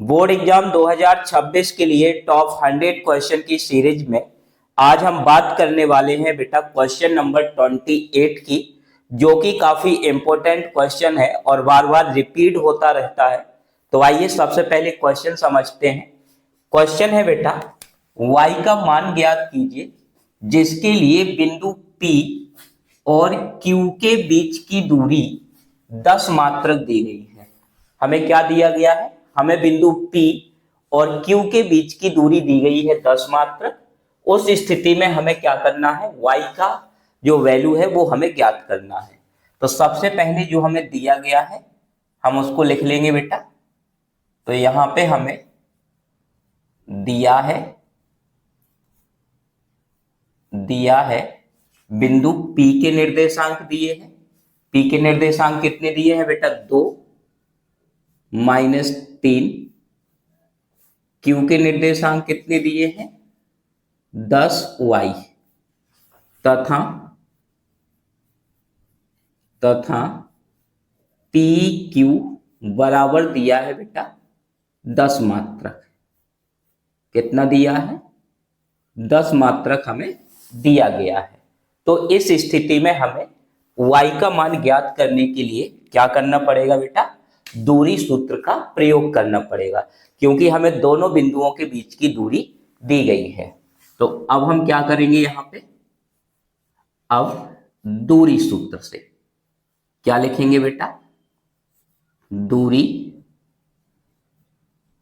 Board exam 2026 के लिए top 100 question की सीरीज में आज हम बात करने वाले हैं बेटा क्वेश्चन नंबर 28 की, जो कि काफी इंपॉर्टेंट क्वेश्चन है और बार बार रिपीट होता रहता है। तो आइए सबसे पहले क्वेश्चन समझते हैं। क्वेश्चन है बेटा, y का मान ज्ञात कीजिए जिसके लिए बिंदु P और Q के बीच की दूरी 10 मात्रक दी गई है। हमें क्या दिया गया है? हमें बिंदु P और Q के बीच की दूरी दी गई है 10 मात्रक। उस स्थिति में हमें क्या करना है? y का जो वैल्यू है वो हमें ज्ञात करना है। तो सबसे पहले जो हमें दिया गया है हम उसको लिख लेंगे बेटा। तो यहां पे हमें दिया है बिंदु P के निर्देशांक दिए हैं। P के निर्देशांक कितने दिए हैं बेटा? 2 -3। Q के निर्देशांक कितने दिए हैं? 10y तथा पी क्यू बराबर दिया है बेटा 10 मात्रक। कितना दिया है? 10 मात्रक हमें दिया गया है। तो इस स्थिति में हमें y का मान ज्ञात करने के लिए क्या करना पड़ेगा बेटा? दूरी सूत्र का प्रयोग करना पड़ेगा, क्योंकि हमें दोनों बिंदुओं के बीच की दूरी दी गई है। तो अब हम क्या करेंगे यहां पे? अब दूरी सूत्र से क्या लिखेंगे बेटा? दूरी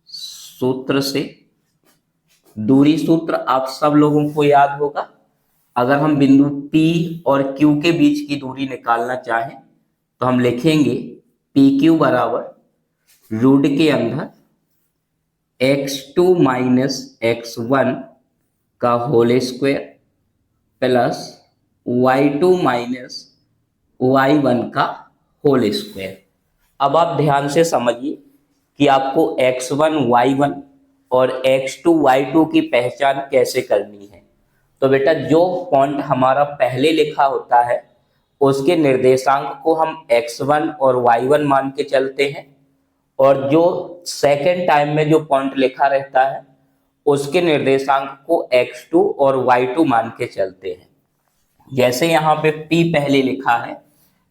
सूत्र से, दूरी सूत्र आप सब लोगों को याद होगा। अगर हम बिंदु P और Q के बीच की दूरी निकालना चाहें तो हम लिखेंगे PQ बराबर रूट के अंदर x2 माइनस x1 का whole square plus y2 minus y1 का होल स्क्वायर। अब आप ध्यान से समझिए कि आपको x1 y1 और x2 y2 की पहचान कैसे करनी है। तो बेटा जो फॉन्ट हमारा पहले लिखा होता है उसके निर्देशांक को हम x1 और y1 मान के चलते हैं, और जो सेकेंड टाइम में जो फॉन्ट लिखा रहता है उसके निर्देशांक को x2 और y2 मान के चलते हैं। जैसे यहाँ पे P पहले लिखा है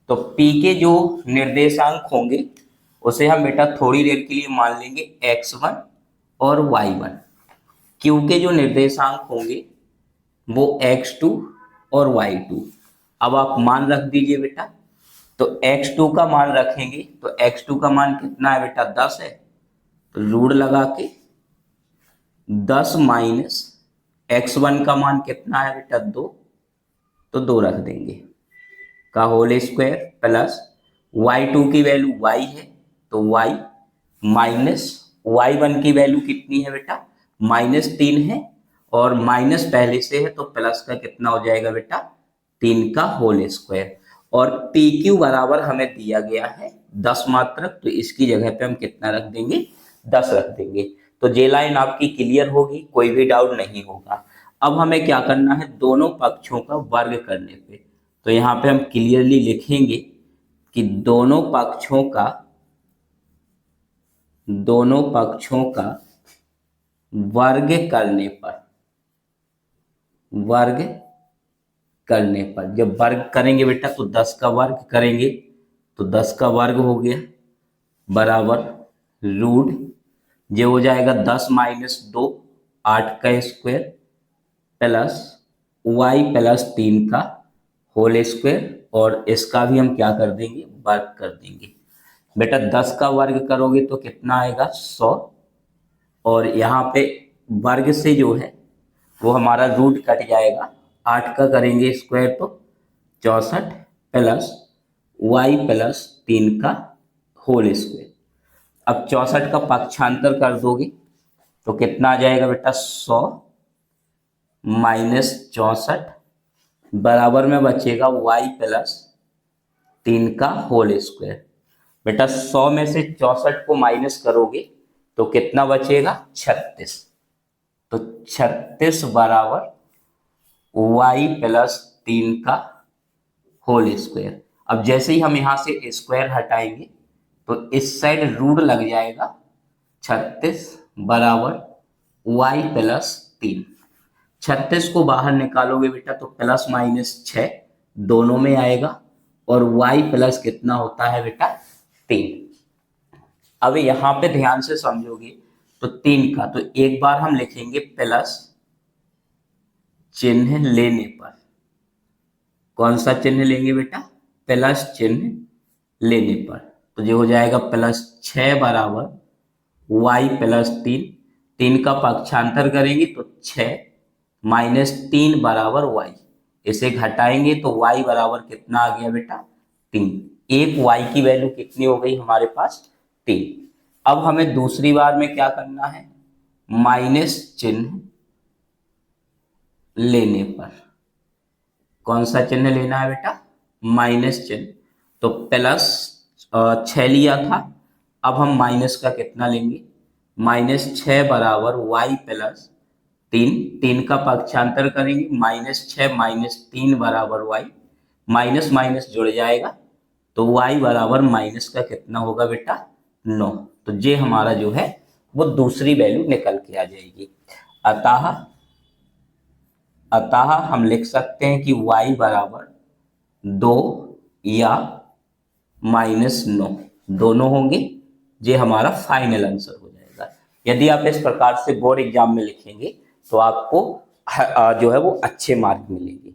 तो P के जो निर्देशांक होंगे उसे हम बेटा थोड़ी देर के लिए मान लेंगे x1 और y1। Q के जो निर्देशांक होंगे वो x2 और y2। अब आप मान रख दीजिए बेटा। तो x2 का मान रखेंगे तो x2 का मान कितना है बेटा? 10 है। तो रूट लगा के 10 माइनस x1 का मान कितना है बेटा? 2। तो 2 रख देंगे का होल स्क्वायर प्लस y2 की वैल्यू y है तो y माइनस y1 की वैल्यू कितनी है बेटा? -3 है, और माइनस पहले से है तो प्लस का कितना हो जाएगा बेटा? 3 का होल स्क्वायर। और पी क्यू बराबर हमें दिया गया है 10 मात्रक, तो इसकी जगह पे हम कितना रख देंगे? 10 रख देंगे। तो जे लाइन आपकी क्लियर होगी, कोई भी डाउट नहीं होगा। अब हमें क्या करना है? दोनों पक्षों का वर्ग करने पे। तो यहाँ पे हम क्लियरली लिखेंगे कि दोनों पक्षों का वर्ग करने पर जब वर्ग करेंगे बेटा तो 10 का वर्ग करेंगे तो 10 का वर्ग हो गया बराबर रूट जो हो जाएगा 10 माइनस 2 8 का स्क्वायर प्लस y प्लस 3 का होल स्क्वायर, और इसका भी हम क्या कर देंगे? वर्ग कर देंगे। बेटा 10 का वर्ग करोगे तो कितना आएगा? 100। और यहाँ पे वर्ग से जो है वो हमारा रूट कट जाएगा। 8 का करेंगे स्क्वायर तो 64 प्लस y प्लस 3 का होल स्क्वायर। अब 64 का पक्षांतर कर दोगे तो कितना आ जाएगा बेटा? 100 माइनस 64 बराबर में बचेगा y प्लस 3 का होल स्क्वायर। बेटा 100 में से 64 को माइनस करोगे तो कितना बचेगा? 36। तो 36 बराबर y प्लस 3 का होल स्क्वायर। अब जैसे ही हम यहां से स्क्वायर हटाएंगे तो इस साइड रूट लग जाएगा 36 बराबर y प्लस 3। 36 को बाहर निकालोगे बेटा तो प्लस माइनस 6 दोनों में आएगा, और y प्लस कितना होता है बेटा 3। अब यहां पे ध्यान से समझोगे तो 3 का, तो एक बार हम लिखेंगे प्लस चिन्ह लेने पर। कौन सा चिन्ह लेंगे बेटा? प्लस चिन्ह लेने पर। तो ये हो जाएगा प्लस 6 बराबर y प्लस 3। 3 का पक्षांतर करेंगे तो 6 माइनस 3 बराबर y। इसे घटाएंगे तो y बराबर कितना आ गया बेटा 3। एक y की वैल्यू कितनी हो गई हमारे पास 3। अब हमें दूसरी बार में क्या करना है? माइनस चिन्ह लेने पर। कौन सा चिन्ह लेना है बेटा? माइनस चिन्ह। तो प्लस 6 लिया था, अब हम माइनस का कितना लेंगे? माइनस 6 बराबर y प्लस 3। 3 का पक्षांतर करेंगे, माइनस 6 माइनस 3 बराबर y। माइनस माइनस जुड़ जाएगा तो y बराबर माइनस का कितना होगा बेटा 9। तो ये हमारा जो है वो दूसरी वैल्यू निकल के आ जाएगी। अतः हम लिख सकते हैं कि y बराबर 2 या -9 दोनों होंगे। ये हमारा फाइनल आंसर हो जाएगा। यदि आप इस प्रकार से बोर्ड एग्जाम में लिखेंगे तो आपको जो है वो अच्छे मार्क मिलेंगे।